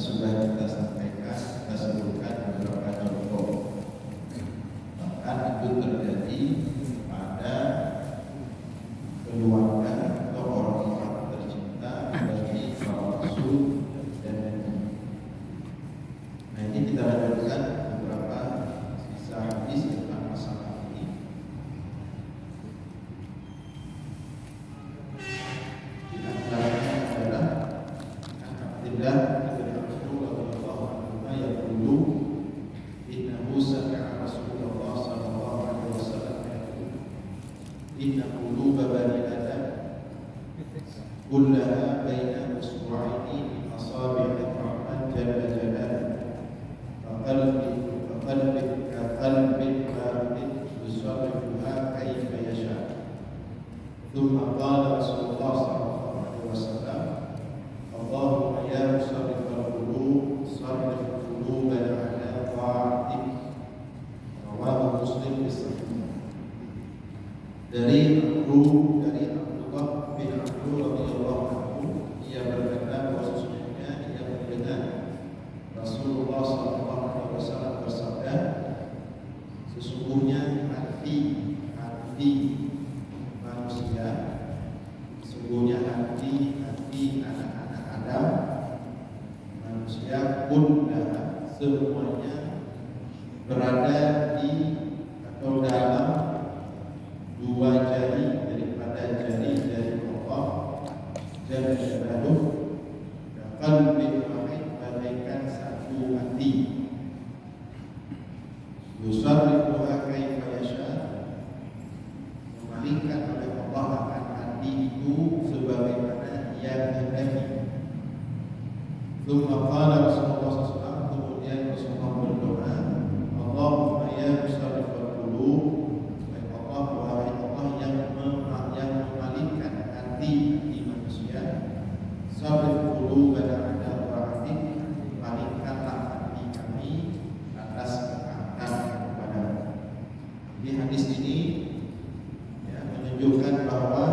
sudah kita sampaikan, kita sebutkan beberapa contoh. Bahkan itu terjadi pada keluarga atau orang-orang tercinta bagi para rasul dan nabi. Nah, ini kita lanjutkan beberapa sisa hadis tentang masalah ini. Di antaranya adalah Abdullah bin Mas'ud radhiyallahu anhu yaqulu innahu sami'a Rasulullah sallallahu alaihi wasallam yaqul inna quluba bani adam kullaha baina usbu'aini min asabi'ir rahman jalla jalaluhu qalbin baridin yusarrifuha kayfa yasha. Thumma qala Rasulullah sallallahu alaihi wasallam Allahumma ya musarrifal qulub sarrif qulubana ala ta'atik. Rawahu Muslim bisahih. Dari Abdullah bin Amr radhiyallahu anhu, ia berkata bahwa sesungguhnya ia mendengar Rasulullah sallallahu alaihi wasallam bersabda, sesungguhnya hati manusia, sesungguhnya hati anak-anak Adam manusia kullaha semuanya berada di atau dalam dua jari daripada jari-jari Allah Jalla Jalaluhu, qalbin wahid bagaikan satu hati, yusarrifuha kaifa yasha, memalingkan oleh Allah akan hati itu sebagaimana ia kehendaki. Tsumma qala Rasulullah SAW, kemudian Rasulullah berdoa, Allahumma ya musarrifal qulub, Allah wahai Allah yang memalingkan hati manusia, sarrif qulubana ala ta'atik, palingkanlah hati kami atas ketaatan kepadamu. Di hadis ini menunjukkan bahwa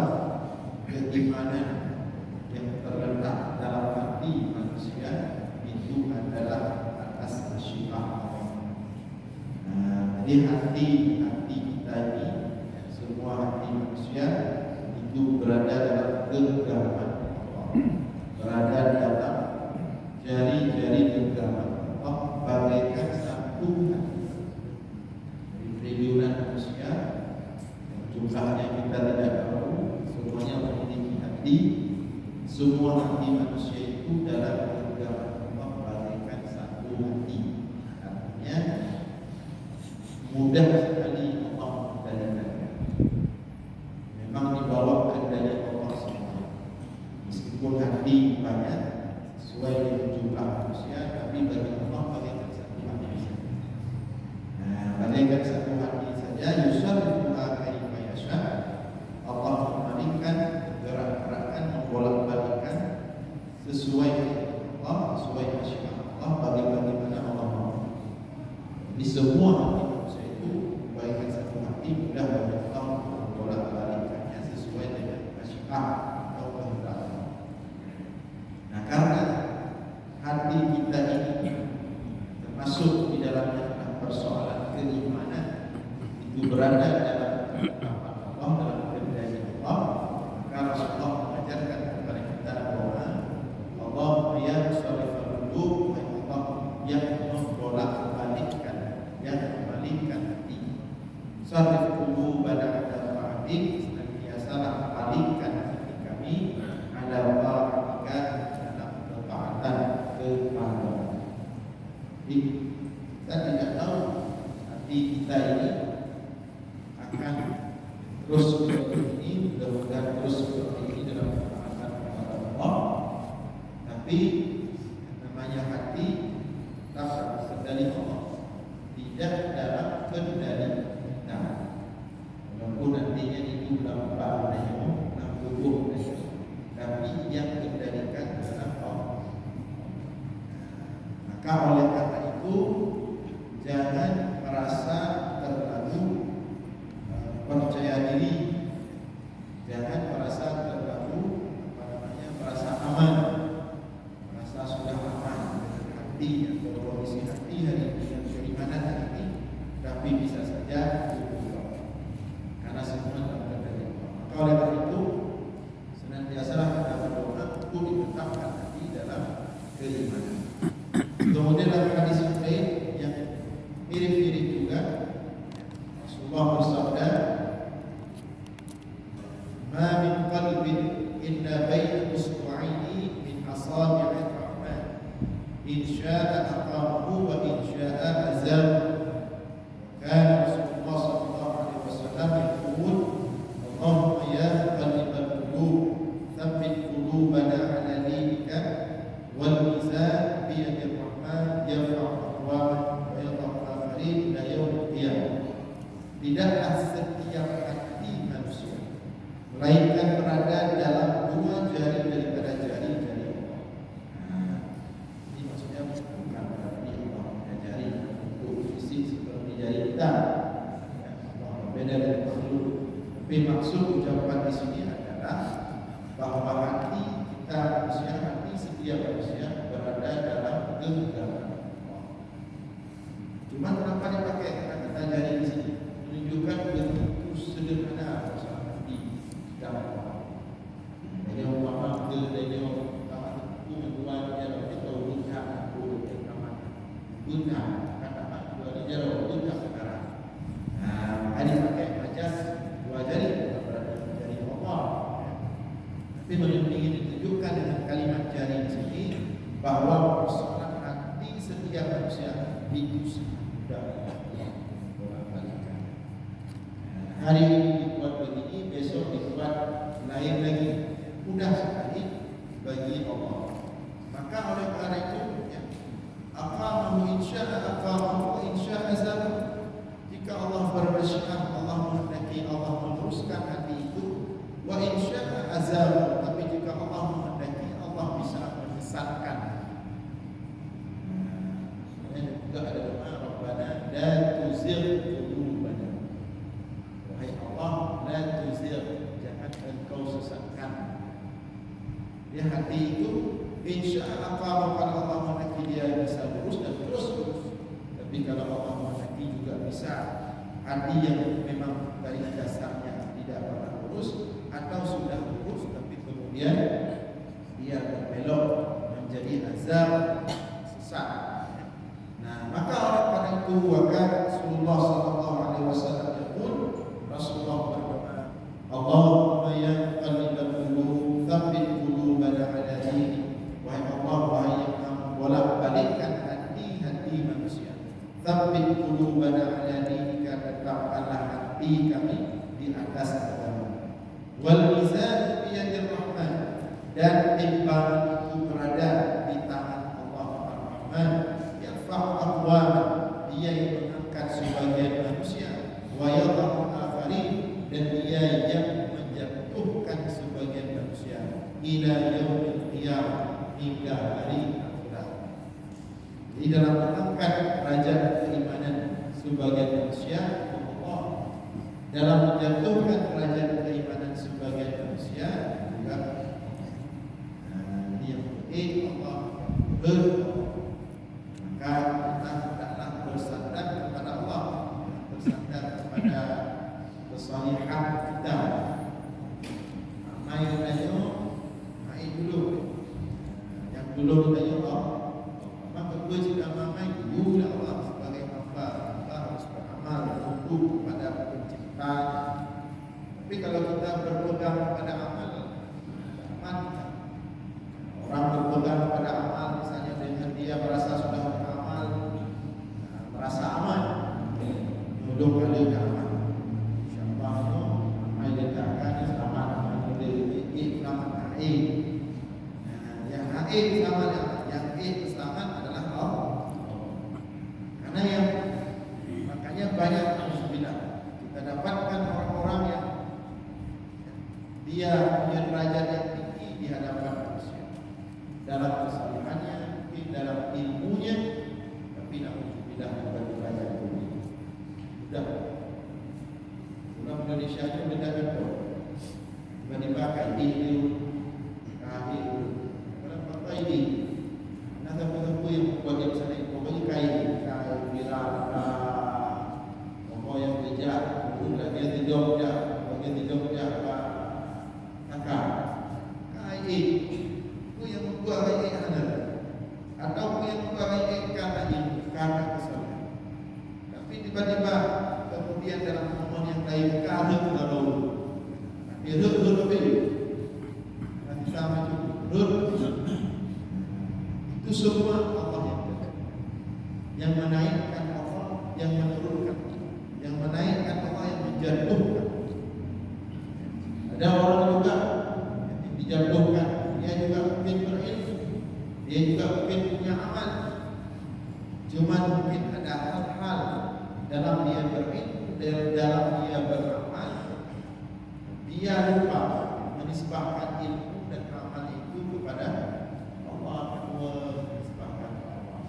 keimanan yang terletak dalam hati manusia itu adalah atas masyiah Allah. Jadi hati kita ini, semua hati manusia itu berada dalam genggaman Allah, berada dalam jari-jari genggaman Allah bagaikan satu hati. Dari triliunan manusia, jumlahnya kita tidak tahu, semuanya memiliki hati. Semua hati manusia itu dalam genggaman Allah bagaikan satu hati. Artinya mudah sekali Allah mengendalikannya. Memang dibawa kendali Allah semua. Meskipun hati banyak sesuai dengan jumlah manusia, tapi bagi Allah bagaikan satu hati saja. Bagaikan satu hati saja, yusarrifuha kaifa yasha. Allah memalingkan, gerak-gerakan, membolak-balikkan sesuai Allah, sesuai masyiah Allah, bagaimana Allah mau. Di semua hati manusia itu bagaikan satu hati, mudah bagi Allah membolak-balikkannya sesuai dengan masyiah atau kehendak Allah. Nah, karena hati kita ini termasuk di dalamnya persoalan keimanan, itu berada dalam Allah, dalam kendali Allah, maka Rasulullah mengajarkan kepada kita doa, Allahumma ya musarrifal qulub, Allah yang membolak-balikkan, yang memalingkan hati, sarrif qulubana ala ta'atik, senantiasalah palingkan hati kami ala ta'atika, dalam ketaatan kepadamu. Kita tidak tahu hati kita ini akan terus seperti ini, mudah-mudahan terus seperti ini dalam ketaatan kepada Allah. Tapi namanya hati tak kendali Allah, tidak dalam kendali kita. Walaupun nantinya itu dalam tubuh, tapi yang kendalikan adalah Allah. Maka oleh karena itu jangan merasa terlalu percaya diri, jangan merasa terlalu merasa aman, tapi bisa saja berubah karena semua dalam kendali Allah. Maka oleh karena itu senantiasalah kita berdoa untuk ditetapkan hati dalam keimanan. Kemudian dalam hadis lain yang mirip-mirip juga, Rasulullah bersabda, "Ma min qalbin illa baina usbu'aini min asabi'ir rahman, in syaa'a aqamahu wa in syaa'a azamahu." Kana Rasulullah sallallahu alaihi wasallam yaqul, "Allahumma ya muqallibal qulub, tsabbit qulubana 'ala dinika wal mizan bi yadir rahman yarfa'u aqwaman wa yadh'u akharin ila yaumil qiyamah." Tidaklah setiap hati manusia melainkan berada dalam dua jari daripada jari-jari Allah. Ini maksudnya bukan berarti Allah punya jari untuk fisik seperti jari kita. Allah berbeda dari makhluk. Tapi maksud ucapan di sini adalah bahwa hati kita manusia, hati setiap manusia berada dalam genggaman Allah. Cuma kenapa dipakai kata jari di sini? Menunjukkan bentuk sederhana bersama hati dalam Allah. Jadi umpama dari umpama itu menjual dia atau buka atau rekaman guna kata dua jari buka sekarang. Nah, hari pakai majas dua jari berada jari Allah. Tapi ingin ditunjukkan dengan kalimat jari di sini bahwa persoalan hati setiap manusia itu sudah hari ini dibuat begini, besok dibuat lain lagi. Mudah sekali bagi Allah. Maka oleh karena itu, aqamahu insya'a aqamahu wa insya'a azamahu. Jika Allah bermasyiah, Allah menghendaki, Allah meneruskan hati itu. Wa insya'a azamahu. Tapi jika Allah menghendaki, Allah bisa menyesatkan. Dan juga ada doa Rabbana la tuzigh qulubana. Wahai Allah, la tuzigh, jangan engkau sesatkan. Dia hati itu insyaAllah kalau Allah menghendaki dia bisa lurus dan terus. Tapi kalau Allah menghendaki juga bisa hati yang memang dari dasarnya tidak pernah lurus atau sudah lurus tapi kemudian dia berbelok menjadi azab, sesat. Nah, maka oleh karena itu Rasulullah sallallahu alaihi wasallam pun Rasulullah berdoa, Allahumma ya muqallibal qulub, tsabbit qulubana 'ala dinik. Wahai Allah, wahai yang bolak-balikkan hati-hati manusia. Tsabbit qulubana 'ala dinika, tetapkanlah hati kami di atas agama. Wal mizan bi yadir rahman, dan timbangan itu berada di tangan Allah Ar-Rahman. Yarfa'u aqwaman, dia yang mengangkat sebagian manusia, wa yadh'u akharin, dan dia yang menjatuhkan sebagian manusia, ila yaumil qiyamah, hingga hari akhirat. Jadi dalam mengangkat derajat keimanan sebagian manusia, Allah, dalam menjatuhkan derajat keimanan sebagian manusia juga. Nah, ini yang penting Allah maka kita hendaklah bersandar kepada Allah, bersandar kepada kesalihan kita. Mai tanya, mai dulu. Yang dulu tanya Allah. Maka kedua jika mai dulu Allah sebagai hamba, kita harus beramal untuk kepada pencipta. Tapi kalau kita berpegang pada amal, orang berpegang pada amal, misalnya dengan dia merasa sudah beramal, merasa aman, belum kali aman. Insyaallah amal dikatakan selamat, selamat haid. Yang haid selamat, yang haid selamat adalah Allah. Karena yang makanya banyak alhamdulillah kita dapatkan orang-orang yang dia punya derajat yang tinggi di hadapan manusia, dalam kesalihannya, mungkin dalam ilmunya, tapi alhamdulillah bukan derajat tinggi. Sudah, orang Indonesia itu beda kan tuh, tiba-tiba kayak ini, kahil, apa ini, nanti yang buat yang sana, pokoknya kayak viral, Jogja, Pak kakak, KAI, itu yang membuat KAI ada, atau yang membuat KAI karena kesalahan. Tapi tiba-tiba kemudian dalam momen yang lain kahut lalu, rut lebih, nanti sama juga rut. Itu semua Allah yang menaikkan Allah, yang menurunkan, yang menaikkan Allah, yang menjatuhkan. Ada orang juga yang dijatuhkan, dia juga mungkin berilmu, dia juga mungkin punya amal, cuma mungkin ada hal-hal dalam dia berilmu, dalam dia beramal, dia lupa menisbahkan ilmu dan amal itu kepada Allah, menisbahkan Allah.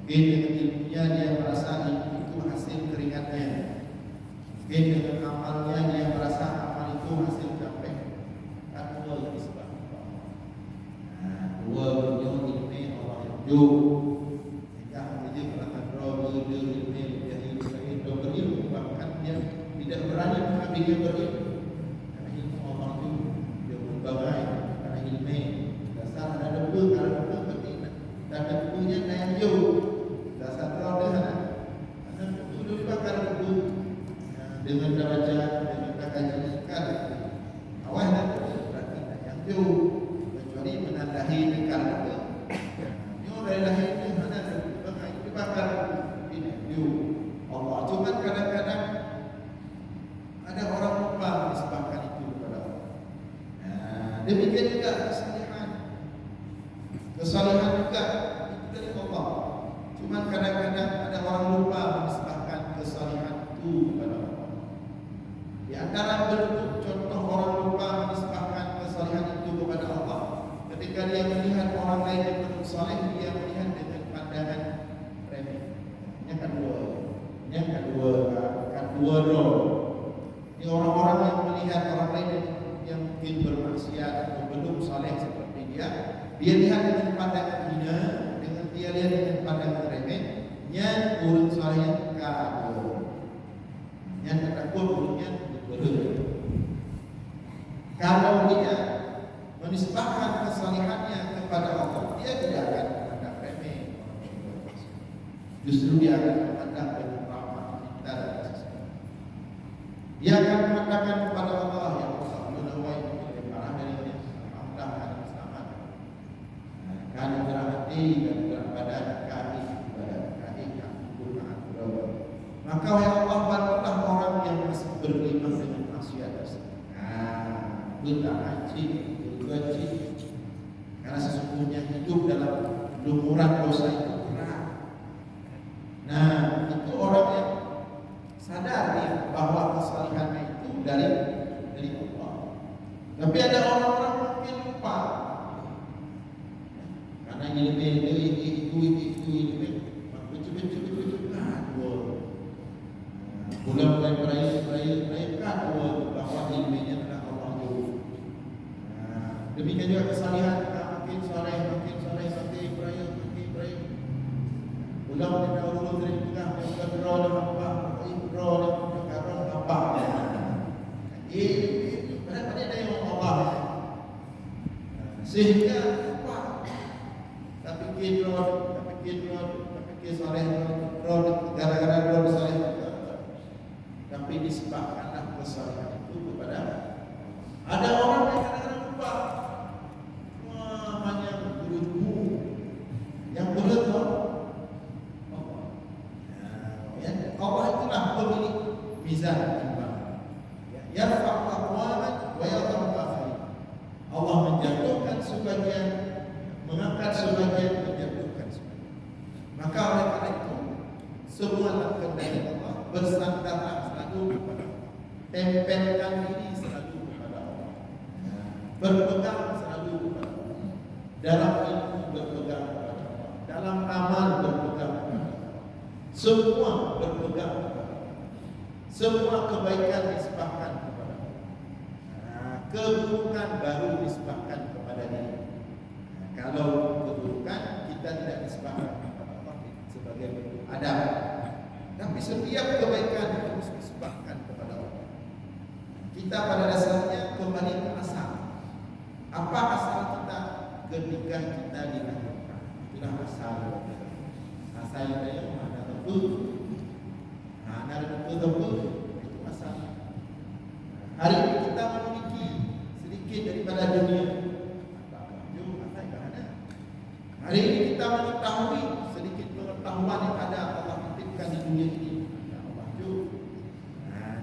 Mungkin dengan ilmunya dia merasa ilmu itu hasil keringatnya, mungkin dengan amalnya dia merasa amal itu hasil capek. Dua menisbahkan Allah. Dua ilmu Allah yang bahkan dia tidak berani mengambil dia berilmu. Karena ilmu Allah itu dia berbagai, karena ilmu dasar ada debu, karena debu betina dan debunya naik jauh dasar terlalu karena debu dibakar debu dengan derajat dengan kajian sekali awas dan berarti yang jauh kecuali menandahi dekat debu ini dari lahirnya mana debu dibakar ini jauh Allah. Cuma kadang-kadang ada orang lupa menisbahkan itu kepada Allah. Demikian juga kesalehan juga itu dari Allah. Cuma kadang-kadang ada orang lupa menisbahkan kesalehan itu kepada Allah. Di antara bentuk contoh orang lupa menisbahkan kesalehan itu kepada Allah, ketika dia melihat orang lain yang bentuk saleh, dia melihat dengan pandangan remeh. Yang kedua dong. Ini orang-orang yang melihat orang lain yang mungkin bermaksiat atau belum saleh seperti dia lihat dengan pandangan hina, dengan dia lihat dengan pandangan remeh, yang urut saleh kado, yang takut urutnya berbeda. Kalau dia menisbahkan kesalehannya kepada Allah, dia tidak akan memandang remeh. Justru dia akan memandang dengan dia akan mengatakan kepada Allah, ya Allah, menawa itu parah darinya, alhamdulillah kami selamat. Kami berhati dan berbadan kami kurang. Maka wahai Allah, bantulah orang yang masih beriman dengan maksiat tersebut. Kita haji, karena sesungguhnya hidup dalam lumuran dosa itu berat. Itu orang yang sadar dia bahwa kesalehannya itu dari Allah. Tapi ada orang-orang mungkin lupa karena ilmu itu mulai meraih bahwa ilmunya adalah Allah itu. Demikian juga kesalehan makin soleh sampai beraya. Ulang kita ulun dari tengah berdoa apa? Pada yang Allah sehingga lupa tapi soleh gara-gara roh soleh tapi disebabkanlah kesalahan itu kepada ada orang yang kadang-kadang lupa hanya guru yang betul Allah itulah pemilik mizan timbang. Yarfa'u aqwaman wa yadh'u akharin. Allah menjatuhkan sebagian, mengangkat sebagian, menjatuhkan sebagian. Maka oleh karena itu semua lakukan dari Allah, bersandarlah selalu kepada Allah. Tempelkan diri selalu kepada Allah. Berpegang selalu kepada Allah. Dalam ilmu berpegang kepada Allah. Dalam amal berpegang kepada Allah. Semua berpegang kepada Allah. Semua kebaikan disebabkan kepada Allah. Keburukan baru disebabkan kepada diri. Kalau keburukan kita tidak disebabkan kepada Allah sebagai bentuk adab. Tapi setiap kebaikan harus disebabkan kepada Allah. Kita pada dasarnya kembali ke asal. Apa asal kita ketika kita dilahirkan? Itulah asal. Asal yang ada betul. Ada betul itu asal. Hari ini kita memiliki sedikit daripada dunia. Hari ini kita mengetahui sedikit pengetahuan yang ada Allah titipkan di dunia ini.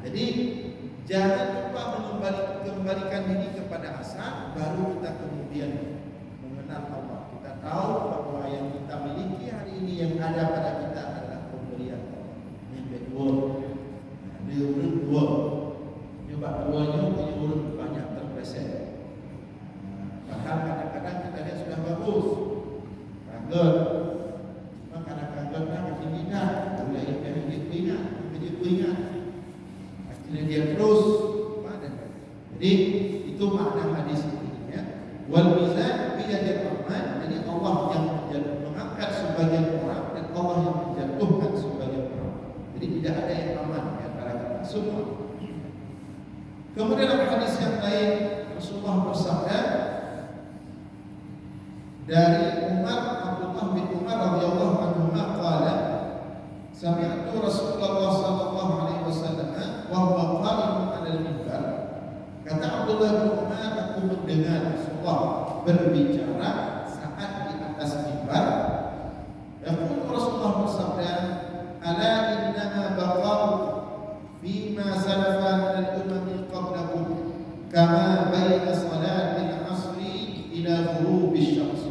Jadi jangan lupa kembalikan diri kepada asal, baru kita kemudian mengenal Allah. Kita tahu bahwa yang kita miliki hari ini yang ada pada kita adalah pemberian Allah. Yang kedua, ada urut dua. Coba duanya punya urut banyak terpleset. Padahal kadang-kadang kita lihat sudah bagus. Kaget. Cuma kadang-kadang makin ingat. Boleh ingat. Akhirnya dia terus. Jadi itu makna hadis ini ya. Wal mizan biyadir rahman. Jadi Allah yang mengangkat sebagian orang dan Allah yang menjatuhkan sebagian orang. Jadi tidak ada yang aman di antara kita semua. Kemudian dalam hadis yang lain Rasulullah bersabda dari Abdullah bin Umar radhiyallahu anhu qala sami'tu Rasulullah sallallahu alaihi wasallam wa huwa qa'imun 'ala al-minbar. Kata Abdullah bin Umar, aku mendengar Rasulullah berbicara saat di atas mimbar. Yaqulu Rasulullah bersabda, "Ala innama baqa'u fima salafa min al-umam qablakum kama baina salatil 'asri ila ghurubi asy-syams."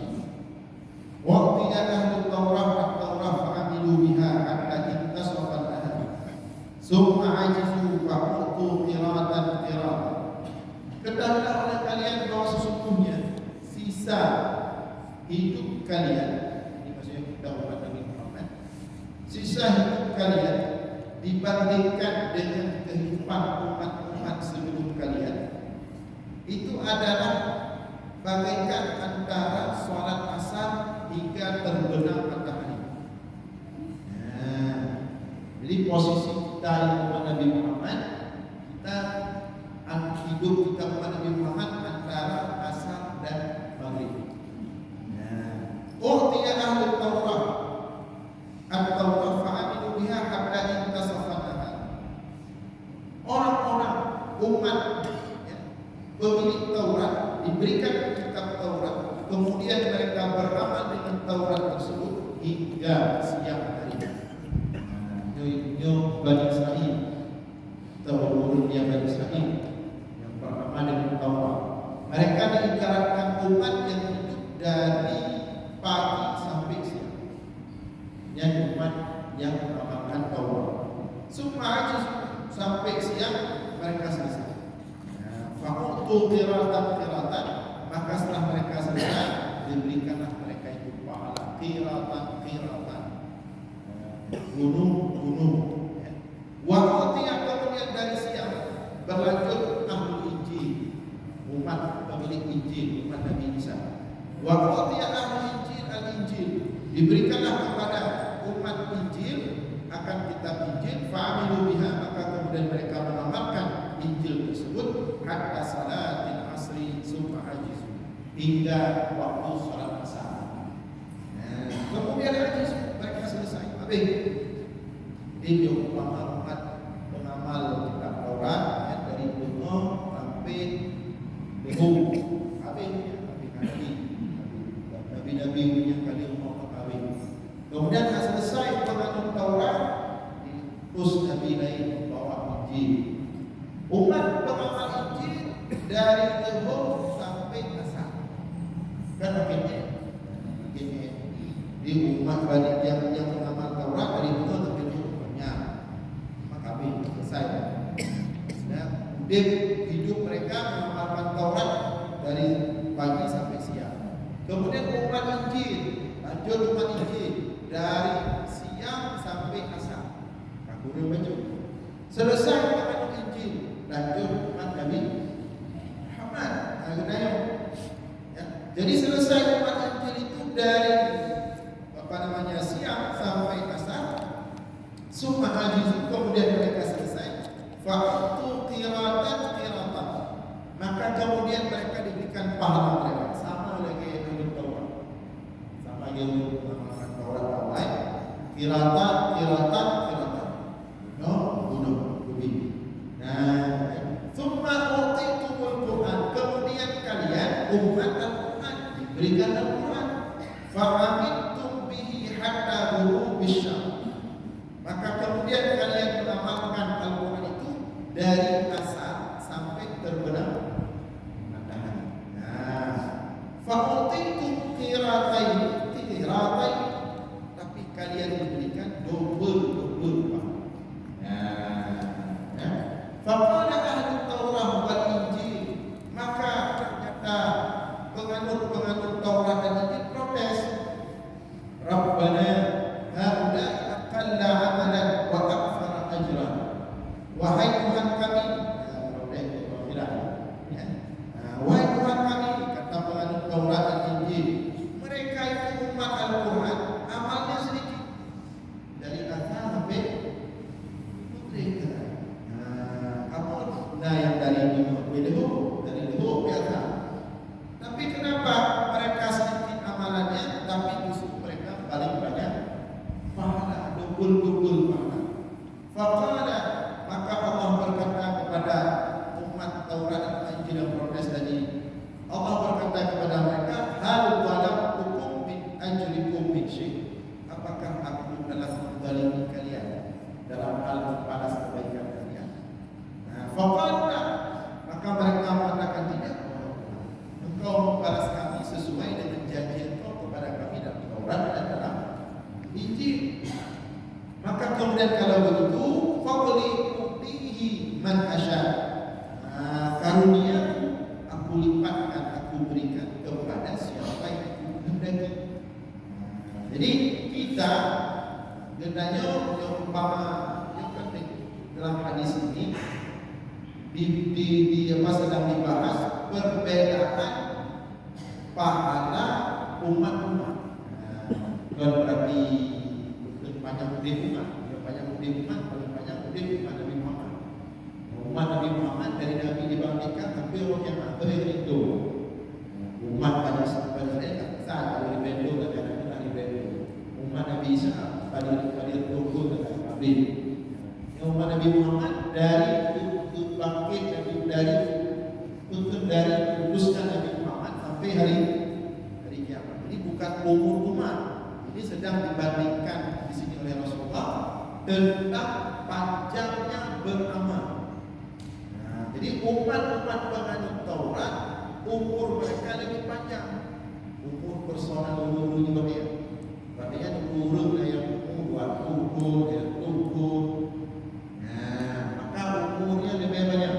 Wa qila ahlu Taurah at-Taurah fa'amilu biha hatta intasafa al-nahar. Summa 'ajizu wa utu qiratan. Ketahuilah oleh kalian bahwa sesungguhnya sisa hidup kalian, ini maksudnya kita umat Nabi Muhammad, sisa hidup kalian dibandingkan dengan kehidupan umat-umat sebelum kalian itu adalah bagaikan antara sholat asar hingga terbenam matahari. Jadi posisi kita yang umat Nabi Muhammad, kita hidup kita umat Nabi Muhammad antara asar dan maghrib. Tidak ahli Taurah at-Taurah fa'amilu biha hatta intasafat nahar. Orang-orang umat pemilik Taurat diberikan kitab Taurat, kemudian mereka beramal dengan Taurat tersebut hingga siang hari. Bani Israel, turunnya Bani Israel yang beramal dengan Taurat. Mereka diibaratkan umat yang hidup dari pagi sampai siang. Yang umat yang mengamalkan Taurat. Supaya sampai siang mereka selesai. Fakutu qiratan, maka setelah mereka selesai diberikanlah mereka itu pahala qiratan, gunung. Waktu yang kemudian dari siang berlanjut ahli Injil, umat pemilik Injil, umat Nabi Isa. Waktu yang ahli Injil al-Injil diberikanlah kepada umat Injil akan kitab Injil, fa'amilu biha, maka kemudian mereka mengamalkan Injil tersebut hatta salatil asri summa ajizu, hingga waktu salat asar. Kemudian ajiz, mereka selesai. Habis. Jadi umat pengamal kitab Taurat dari Nuh sampai Nuh. Habis Nabi punya kali umur kawin. Kemudian selesai penganut Taurat, terus Nabi lain membawa Injil. Umat pengamal Injil dari Nuh sampai asar. Kan makinnya di umat balik yang mengamal Taurat dari Nuh sampai banyak. Maka habis selesai. Nah, kemudian hidup mereka mengamalkan Taurat dari pagi sampai siang. Kemudian umat Injil, lanjut umat Injil dari siang sampai asar. Aku baca. Selesai umat Injil, lanjut umat Nabi Muhammad. Jadi selesai umat Injil itu dari siang sampai asar. Summa ajizu, kemudian mereka selesai. Fa'tu qiratan, dari asar sampai terbenam matahari. Nah, fa'utitum qiratain, tapi kalian diberikan double pahala. Ya. Faqala ahli Taurat wal Injil, maka ternyata penganut Taurat dan Injil protes. Rabbana haula aqalla amalan wa aktsara ajran. Wahai Tuhan kami, wahai Tuhan kami, kata penganut Taurat dan Injil, mereka itu umat Al-Quran, amalnya sedikit, dari asal sampai mereka. Nah, yang dari leluhur biasa. Tapi kenapa mereka sedikit amalannya, tapi justru mereka paling banyak pahala, double pahala. Faqala, maka Allah berkata kepada umat Taurat dan Injil yang protes tadi, Allah berkata kepada mereka, hal talaqtukum min ajrikum min syai', apakah aku telah menzalimi kalian dalam hal membalas kebaikan kalian? Nah, faqala, maka mereka mengatakan tidak, engkau membalas kami sesuai dengan janji engkau kepada kami dalam Taurat dan dalam Injil. Maka kemudian kalau begitu, faqli utihi man asya. Karunia aku lipatkan, aku berikan kepada siapa yang aku kehendaki. Jadi kita gendanya umpama yang penting dalam hadis ini di apa sedang dibahas perbedaan pahala umat-umat. Bukan berarti banyak umat, paling banyak umat Nabi Muhammad. Umat Nabi Muhammad dari Nabi dibandingkan hampir orang yang akhir itu. Umat pada sebenarnya tak besar kalau dibanding dengan Nabi dibanding. Umat Nabi Isa pada tunggu dengan Nabi. Umat Nabi Muhammad dari bangkit dari putuskan Nabi Muhammad sampai hari kiamat. Ini bukan umur umat. Ini sedang dibandingkan di sini oleh Rasulullah tentang panjangnya beramal. Nah, jadi umat-umat penganut Taurat umur mereka lebih panjang. Umur personal dulu juga dia. Artinya umur yang umur 20 umur. Nah, maka umurnya lebih banyak.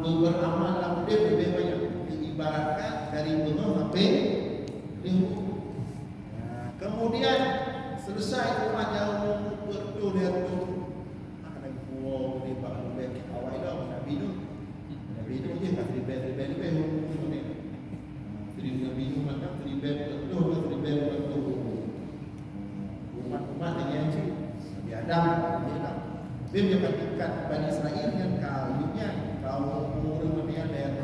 Beramal lebih banyak. Diibaratkan dari umur sampai umur. Kemudian selesai umat yang bertutur ada kuo di bahagian bawah awal itu Nabi itu dia tak ribet maka ribet umat yang Nabi Adam dia menyebutkan Bani Israel yang kaumnya kaum umur dia dari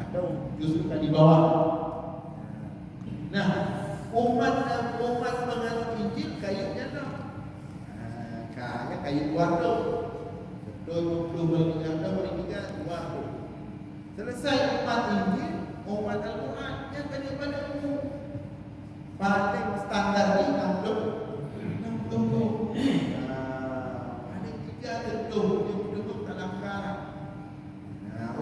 atau justru di bawah. Nah, umat penganut Injil kayunya kayu warna. 20 warna. Selesai umat Injil, umat Al-Quran yang tadi pada umum paling standar di 60. Paling 3 yang dalam karang. Nah,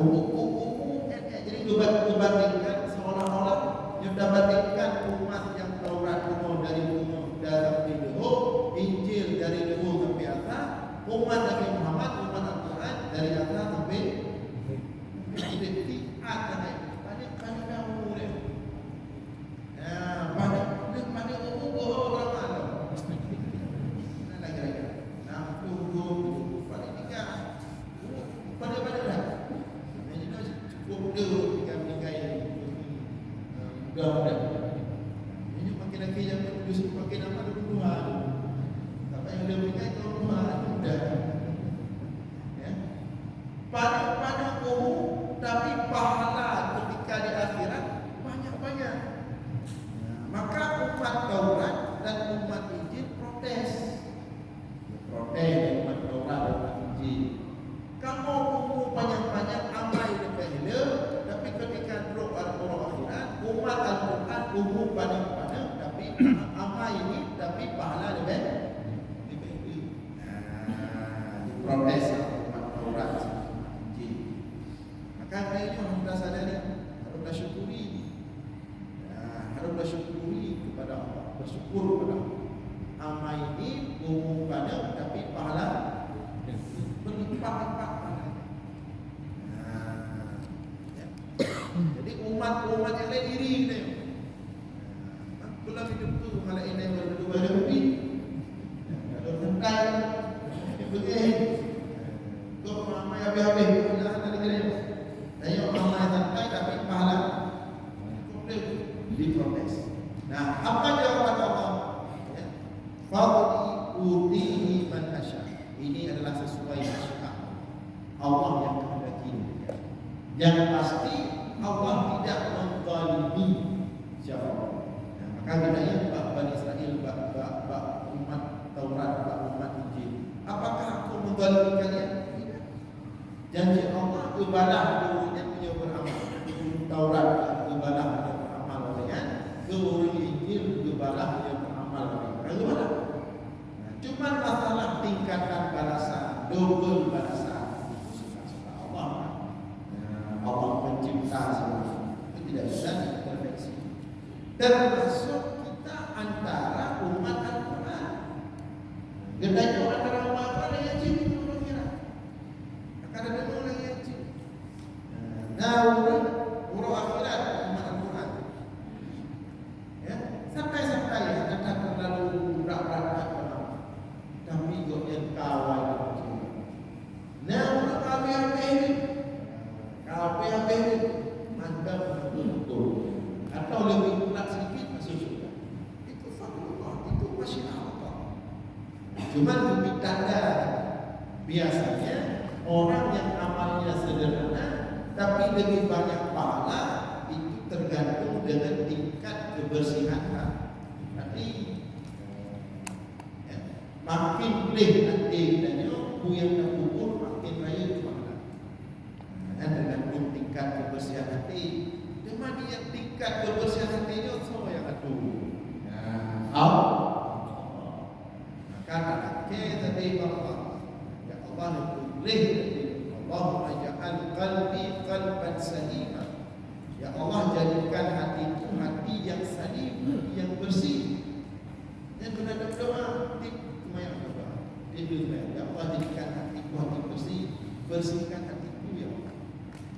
jadi dibandingkan seolah-olah yang dibandingkan umat yang Taurat umur dari umur dalam leluhur, Injil dari leluhur sampai atas, umat Nabi Muhammad, umat Al-Quran dari atas sampai identitas pada umur. Pada umur orang tapi pahala lebih baik. Diprotes umat Taurat. Maka ini harus sadari, harus syukuri. Harus syukuri kepada Allah, bersyukur kepada Allah. Amal ini umum pada, tapi pahala berlipat-lipat pahala. Jadi umat-umat yang lain iri kita. Belum hidup tu malah ini berdua lebih. Kalau hentai, begini, kau ramai habis-habis, jangan tadi kira. Ayo ramai hentai tapi pahala diprotes. Nah, apa jawaban Allah? Fadli utihi man asya. Ini adalah sesuai masyiat Allah yang kehendaki. Yang pasti Allah tidak menzalimi siapa. Nah, maka bedanya Bani Israel, umat Taurat, umat Injil. Apakah aku menzalimi kalian? Tidak. Janji Allah ibadah turunnya punya beramal. Taurat ibadah punya beramal dengan turun Injil ibadah punya beramal dengan. Cuma masalah tingkatan balasan, double balasan. Suka-suka Allah. Allah pencipta semua. Itu tidak bisa diintervensi. Termasuk kita antara umat Al-Quran. Gedanya antara umat Al-Quran yang jin itu kira. Akan ada orang yang jin. Nah, urut akhirat umat Al-Quran. Ya, santai-santai, tidak terlalu berat-berat. Tapi kau yang kawan itu. Nah, KPHP mantap betul. Atau lebih kurang sedikit masuk surga. Itu fakullah, itu masih Allah. Cuma lebih tanda. Biasanya orang yang amalnya sederhana tapi lebih banyak pahala itu tergantung dengan tingkat kebersihan hati. Tapi makin boleh nanti dan yang terkubur makin raya pahala. Dan tergantung tingkat kebersihan hati. Cuma dia tingkat kebersihan hatinya semua yang aduh. Maka kita tadi bahwa ya Allah boleh Allahumma ja'al qalbi qalban salima. Ya Allah jadikan hatiku hati yang salim, yang bersih. Dan kena berdoa yang berdoa. Ya Allah jadikan hatiku hati bersih, bersihkan hatiku ya Allah.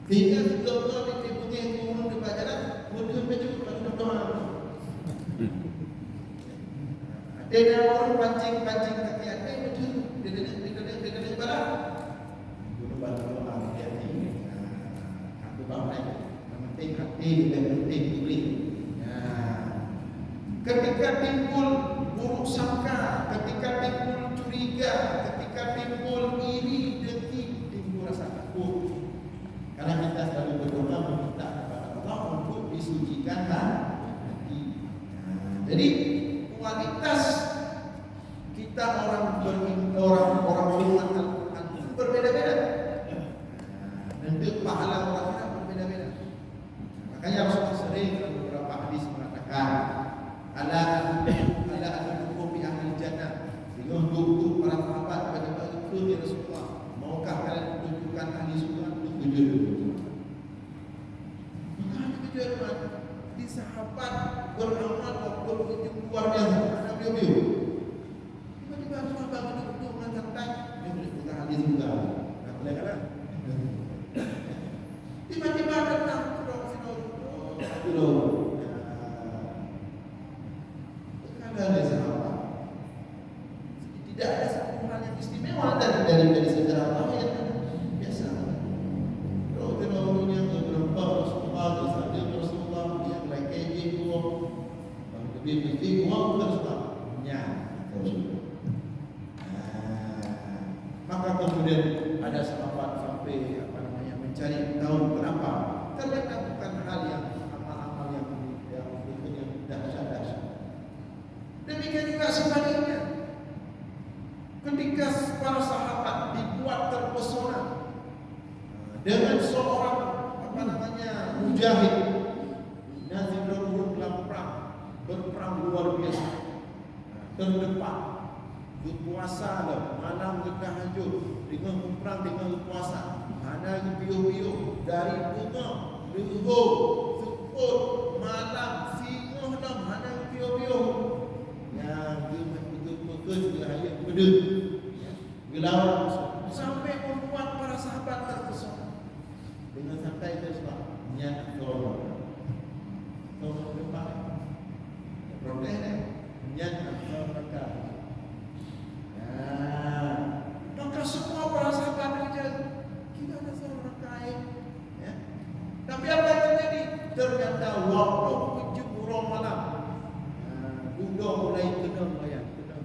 Sehingga kita Allah ditipunya turun di pelajaran, mudah berdoa berdoa. Ada orang pancing-pancing kaki hati betul. Dia balas. Guru bantu hati-hati. Aku bangun. Penting hati dan penting diri. Ketika timbul buruk sangka, ketika timbul curiga, ketika timbul iri, dengki, timbul rasa takut. Karena kita selalu berdoa meminta kepada Allah untuk disucikan hati. Jadi kualitas kita orang umat Al-Quran itu berbeda-beda. Bentuk pahala orang kita berbeda-beda. Makanya Rasulullah sering dalam beberapa hadis mengatakan, ala al-hukum bi ahli jannah. Untuk para sahabat pada waktu itu ya Rasulullah, maukah kalian menunjukkan ahli surga? Tujuh. Maka tujuan di sahabat beramal waktu luar biasa. Ada beliau. Tiba-tiba sahabat duduk santai, dia menunjukkan ahli surga. Nah, boleh kan? Tiba-tiba datang tidak ada satu hal yang istimewa dari sejarah Allah yang biasa. Kalau yang beberapa Rasulullah, yang lagi itu, lebih Rasulullah. Maka kemudian ada sahabat sampai mencari tahu kenapa. Ternyata bukan hal yang amal-amal yang dahsyat. Demikian juga sebaliknya. Ketika para sahabat dibuat terpesona dengan seorang mujahid nazirul dalam perang, berperang luar biasa. terdepan. Berpuasa lah, malam kita tahajud, dengan perang dengan berpuasa. Mana piu-piu dari bunga, luhur, sukut, malam, singoh dah, mana piu-piu. Yang betul-betul juga ayat pedut. Gelawang sampai membuat para sahabat terpesona. Dengan santai itu sebab niat tolong. Tolong depan. Problemnya niat tolong dekat. Maka semua para sahabat kerja kita ada seorang kain, ya. Tapi apa yang terjadi? Ternyata waktu jemurah malam, budak mulai kena bayang, kena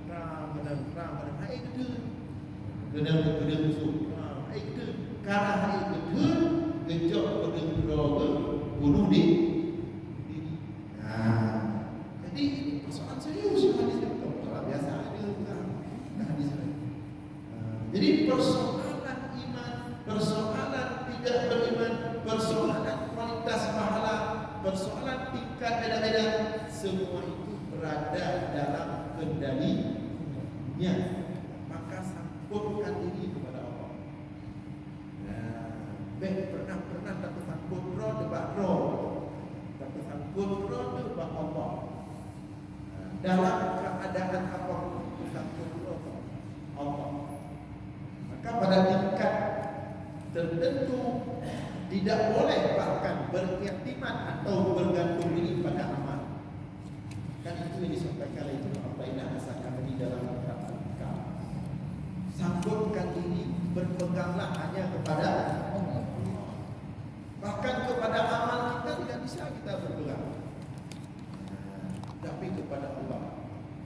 perang, air kena musuh, air kena, karena air kena, kejap kena berapa, bunuh di. Jadi ini persoalan serius yang hadis itu, persoalan biasa ada bukan hadis ini. Jadi persoalan iman, persoalan tidak beriman, persoalan kualitas pahala, persoalan tingkat beda-beda, semua itu berada dalam kendalinya. Maka sangkutkan diri kepada Allah. Pernah tak tersangkut roh debat roh, tak tersangkut roh debat Allah. Dalam keadaan apapun tersangkut roh Allah. Maka pada tingkat tertentu tidak boleh bahkan beriktimat atau bergantung diri pada amal. Kan itu yang disampaikan oleh Ibnu Athaillah As-Sakandari dalam kitab. Sangkutkan diri, berpeganglah hanya kepada Allah. Bahkan kepada amal kita tidak bisa kita berpegang, tapi kepada Allah.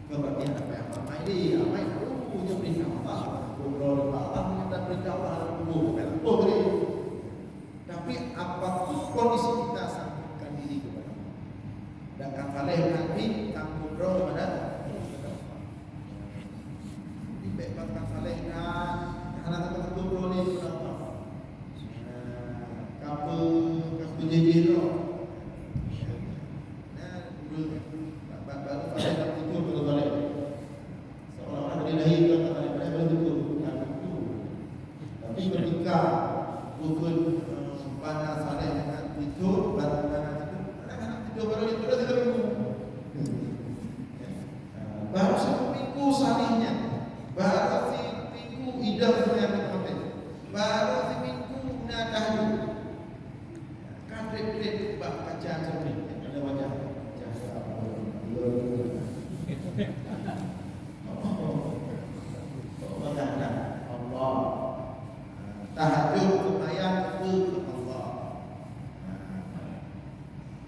Kemudian apa yang ramai ini, ramai punya perintah Allah. Berdoa Allah minta perintah Allah kubur. Tapi apapun kondisi kita sangkutkan diri kepada Allah. Dan kafaleh nanti tanggung doa kepada Allah. Dibebas kafaleh dan anak tanggung doa kepada Allah. Kapal jadi roh. Baru pada itu berbalik. Seolah-olah dilahirkan pada betul. Tapi ketika bukan pada saleh dengan itu baru anak-anak tidur baru itu dah 3 minggu. Baru 1 minggu salihnya, baru 1 minggu idah yang berkonteks, baru 1 minggu nak tahajud. Kadek-kadek bak kaca cermin ada wajah Allah. Tahajud lumayan ke Allah.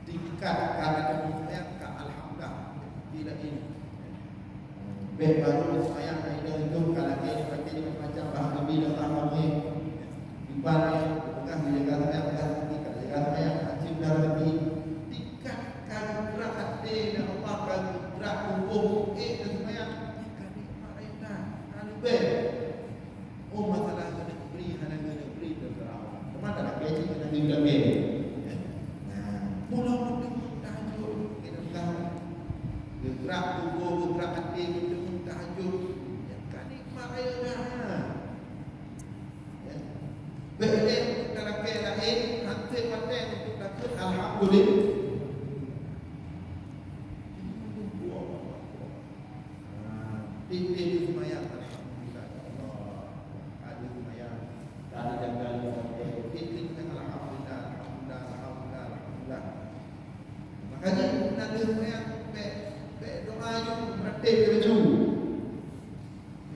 Tingkat karena kemudian ke alhamdulillah bila ini. Baru sayang ada itu kalau ini pakai macam bahan bila tahu dibalik bukan dijaga saya bukan dijaga saya acim dari tingkat kalau berat hati dan Allah kalau berat tubuh dan semuanya kalau mereka kalau oh masalah kena beri terserah. Kemana nak gaji kena beri. Mula tahajud kita tahu. Gerak tubuh, gerak hati kita tahajud. Kan nikmat ayatnya. Baik kalau kita lain nanti pandai untuk dapat alhamdulillah. Tinggi semayang alhamdulillah Allah. Ada semayang dari jaga tinggi alhamdulillah. Makanya ada semayang doa yang praktik kerja.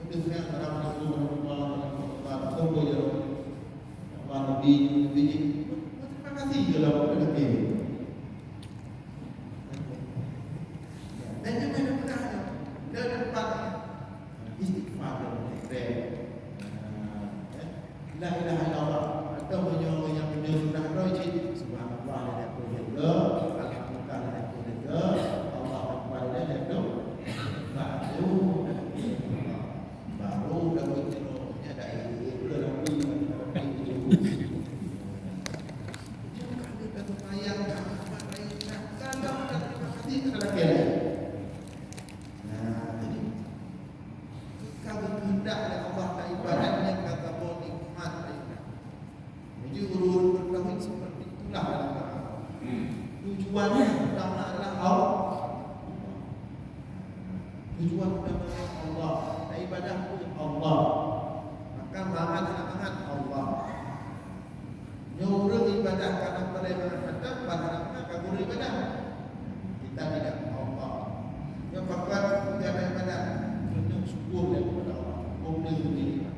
Ada semayang alhamdulillah tunggu je Allah Nabi terima kasih je lah kepada kita. Dan juga ada berada dan dapat istighfar dan la ilaha illallah atau menyuruh yang sudah rajin subhanallah dan aku juga alhamdulillah dan aku juga Allah akbar dan aku baru dah bercerita dah itu Nabi kita supaya kalau terima kasih kepada kita. Jadi Allah, ibadah Allah. Maka mangat Allah. Nyuruh ibadah karena terima hadap, karena kabur ibadah. Kita tidak Allah. Yang fakir tidak ada ibadah. Tunjuk syukur kepada Allah. Kumpulan diri.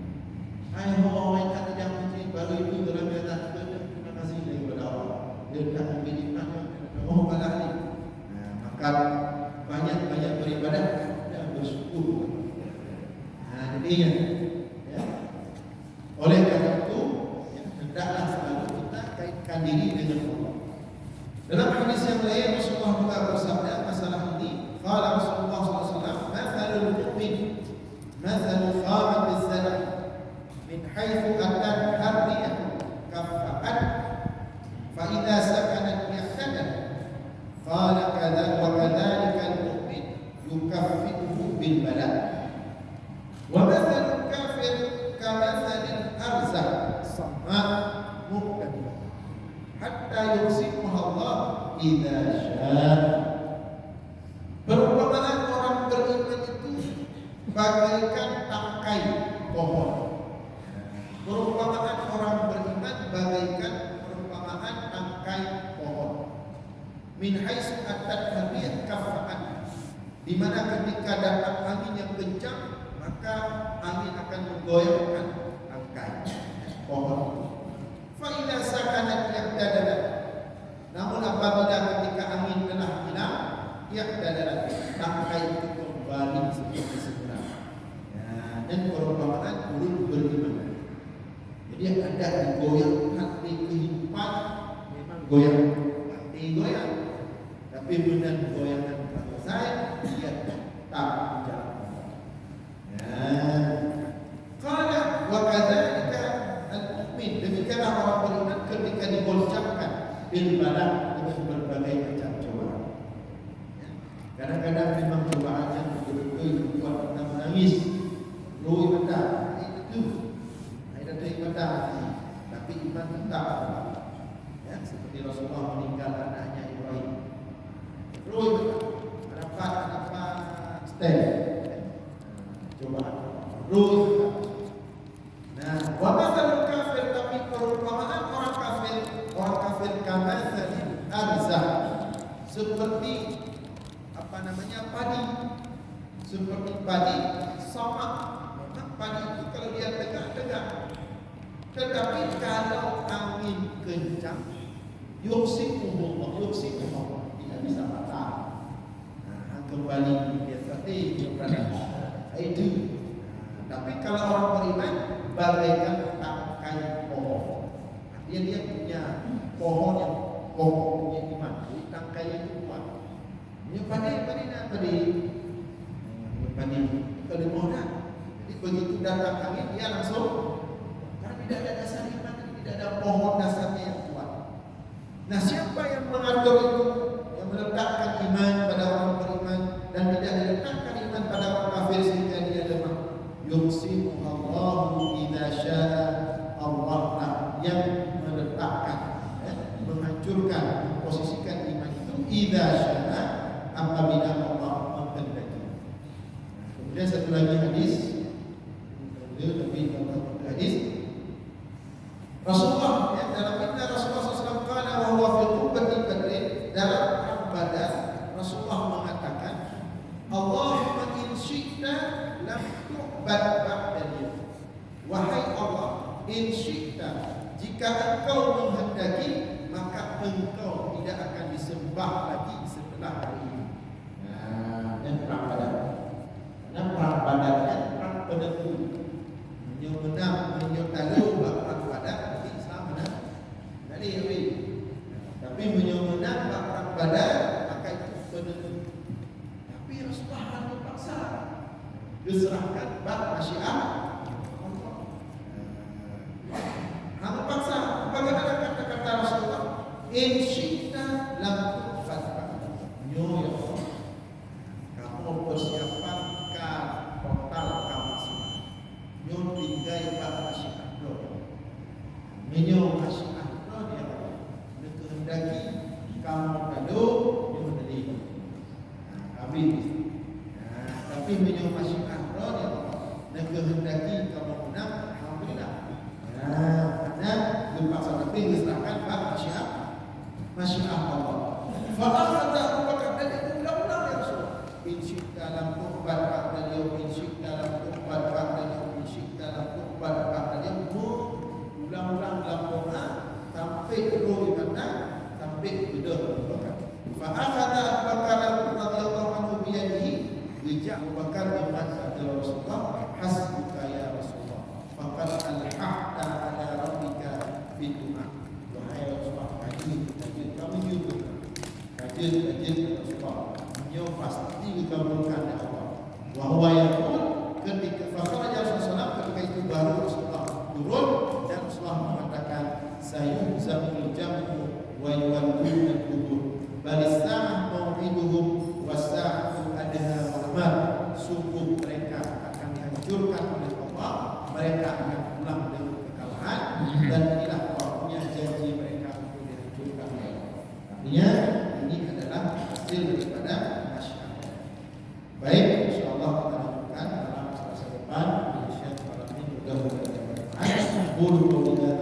Hai orang yang ada yang mesti baru itu dalam ibadah terima kasih kepada Allah. Dia dah ambil iman yang mau balani. Maka banyak beribadah dan bersyukur. Jadinya, ya. Oleh karena itu, hendaklah selalu kita kaitkan diri dengan Allah. Dalam hadis yang lain Rasulullah juga bersabda masalah ini. Qala Rasulullah SAW, "Mathalul mu'min, mathalul khamat az-zar'i, min haitsu atat harriyah kaffa'at, fa idza sakanat yahtadat." Qala kadza wa kadzalika al-mu'min yukaffi'uhu bil bala'. Wa mathalul kafir kamathalil arzah sama muqtadir hatta yusifuha Allah idza syaa. Perumpamaan orang beriman itu bagaikan tangkai pohon. Perumpamaan orang beriman bagaikan perumpamaan tangkai pohon. Min haitsu atat hadiyah kafa'an, di mana ketika datang angin yang kencang maka angin akan menggoyangkan tangkai pohon. Fa idza sakanat yaqtadadat, namun apabila ketika angin telah hilang, yaqtadadat, tangkai itu kembali seperti semula. Dan perumpamaan guru beriman. Jadi ada digoyang hati kehidupan, memang goyang hati goyang, tapi benar goyangan saya dia tak berjalan. Qala wa kadzalika al-mu'min, demikianlah orang beriman ketika digoncangkan bil bala dengan berbagai macam cobaan. Kadang-kadang memang cobaannya betul-betul buat kita menangis. Roh ibadah itu ada ibadah, tapi iman tetap. Ya, seperti Rasulullah meninggal anaknya Ibrahim. Roh ibadah apa step cobaan. Roh. Nah, wa mathalul kafir, tapi perumpamaan orang kafir kamathalil arzah, seperti padi. Seperti padi sama. Memang padi itu kalau dia tegak. Tetapi kalau angin kencang, yuksimuhu tidak bisa patah. Nah, kembali dia seperti itu. Tapi kalau orang beriman bagaikan tangkai pohon. Artinya dia punya pohon yang punya iman. Jadi tangkai yang kuat. Ini padi kalau mohon. Jadi begitu datang angin dia langsung, karena tidak ada dasar iman, tidak ada pohon dasarnya yang kuat. Nah, siapa yang mengatur itu, yang meletakkan iman pada orang beriman dan tidak diletakkan iman pada orang kafir sehingga dia lemah? Yuksimuhallahu idza syaa, Allah yang meletakkan, menghancurkan, memposisikan iman itu idza syaa, apabila Allah menghendaki. Kemudian satu lagi hadis, hadis Rasulullah dalam inna Rasulullah SAW qala wa huwa fi qubbati badrin, dalam perang Badar Rasulullah mengatakan, Allahumma in syi'ta lam tu'bad ba'dani. Wahai Allah, in syi'ta, jika engkau menghendaki maka engkau tidak akan disembah lagi setelah hari ini. Dan perang Badar. Karena perang Badar dan perang penentu. Menang, menyertakan perang Badar nanti Islam menang. Tapi menang perang Badar maka itu penentu. Tapi Rasulullah harus paksa. Diserahkan bab masyiah Allah. Harus paksa. Bagaimana kata-kata Rasulullah? In syi'ta lam tu'fad ba'dahu. Ya Allah, kamu persiapkan total kamu semua. Nyo tinggal bab masyiah Allah. Menyo masyiah Allah dia kehendaki kamu kado dia menerima. Habis. Tapi menyo masyiah Allah dihancurkan oleh Allah, mereka akan pulang dengan kekalahan dan inilah waktunya janji mereka untuk dihancurkan oleh Allah. Artinya ini adalah hasil daripada masyarakat. Baik, insyaallah kita lanjutkan dalam selasa depan. Insyaallah malam ini mudah-mudahan bermanfaat.